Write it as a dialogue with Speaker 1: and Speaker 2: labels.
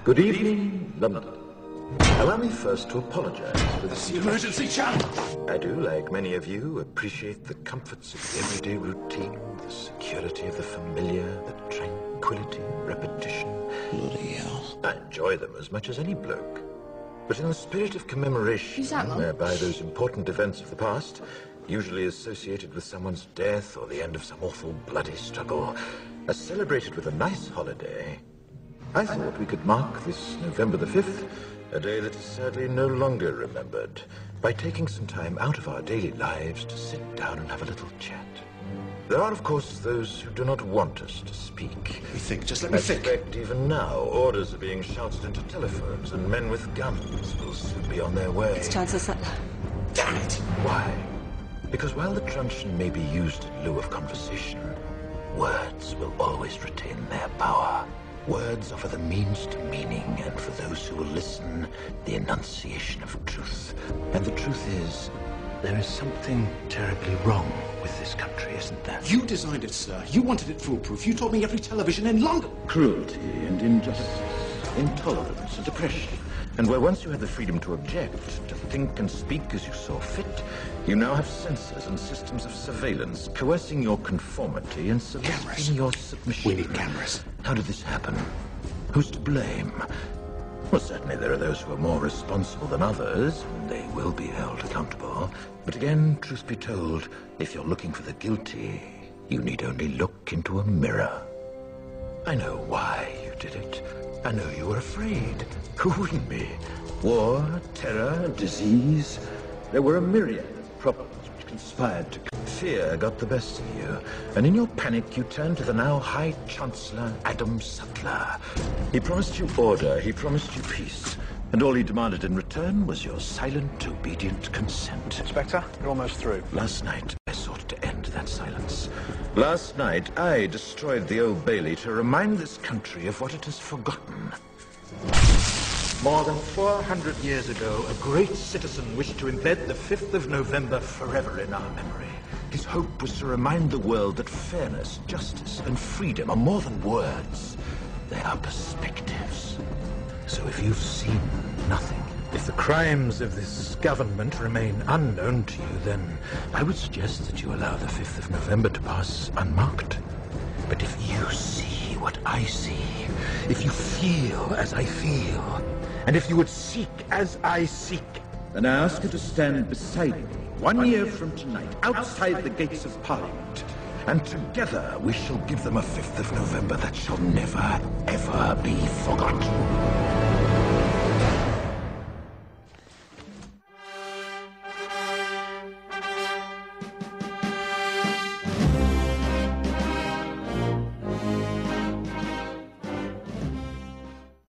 Speaker 1: Good evening, London. Allow me first to apologize for
Speaker 2: This is the emergency channel.
Speaker 1: I do, like many of you, appreciate the comforts of the everyday routine, the security of the familiar, the tranquility, repetition.
Speaker 2: Bloody hell.
Speaker 1: I enjoy them as much as any bloke. But in the spirit of commemoration, whereby those important events of the past, usually associated with someone's death or the end of some awful bloody struggle, are celebrated with a nice holiday, I thought we could mark this November the 5th, a day that is sadly no longer remembered, by taking some time out of our daily lives to sit down and have a little chat. There are, of course, those who do not want us to speak.
Speaker 2: Just let me think.
Speaker 1: I suspect even now orders are being shouted into telephones and men with guns will soon be on their way.
Speaker 3: It's Chancellor Sutler.
Speaker 2: Damn it!
Speaker 1: Why? Because while the truncheon may be used in lieu of conversation, words will always retain their power. Words offer the means to meaning, and for those who will listen, the enunciation of truth. And the truth is, there is something terribly wrong with this country, isn't there?
Speaker 2: You designed it, sir. You wanted it foolproof. You told me every television in London.
Speaker 1: Cruelty and injustice, intolerance and oppression. And where once you had the freedom to object, to think and speak as you saw fit, you now have censors and systems of surveillance coercing your conformity and soliciting your submission.
Speaker 2: We need cameras.
Speaker 1: How did this happen? Who's to blame? Well, certainly there are those who are more responsible than others, and they will be held accountable. But again, truth be told, if you're looking for the guilty, you need only look into a mirror. I know why you did it. I know you were afraid. Who wouldn't be? War, terror, disease. There were a myriad of problems which conspired to... Fear got the best of you, and in your panic you turned to the now High Chancellor Adam Sutler. He promised you order, he promised you peace, and all he demanded in return was your silent, obedient consent.
Speaker 4: Inspector, you're almost through.
Speaker 1: Last night, I sought to end that silence. Last night, I destroyed the Old Bailey to remind this country of what it has forgotten. More than 400 years ago, a great citizen wished to embed the 5th of November forever in our memory. His hope was to remind the world that fairness, justice, and freedom are more than words. They are perspectives. So if you've seen nothing, if the crimes of this government remain unknown to you, then I would suggest that you allow the 5th of November to pass unmarked. But if you see what I see, if you feel as I feel, and if you would seek as I seek, then I ask you to stand beside me 1 year from tonight, outside the gates of Parliament. And together we shall give them a 5th of November that shall never, ever be forgotten.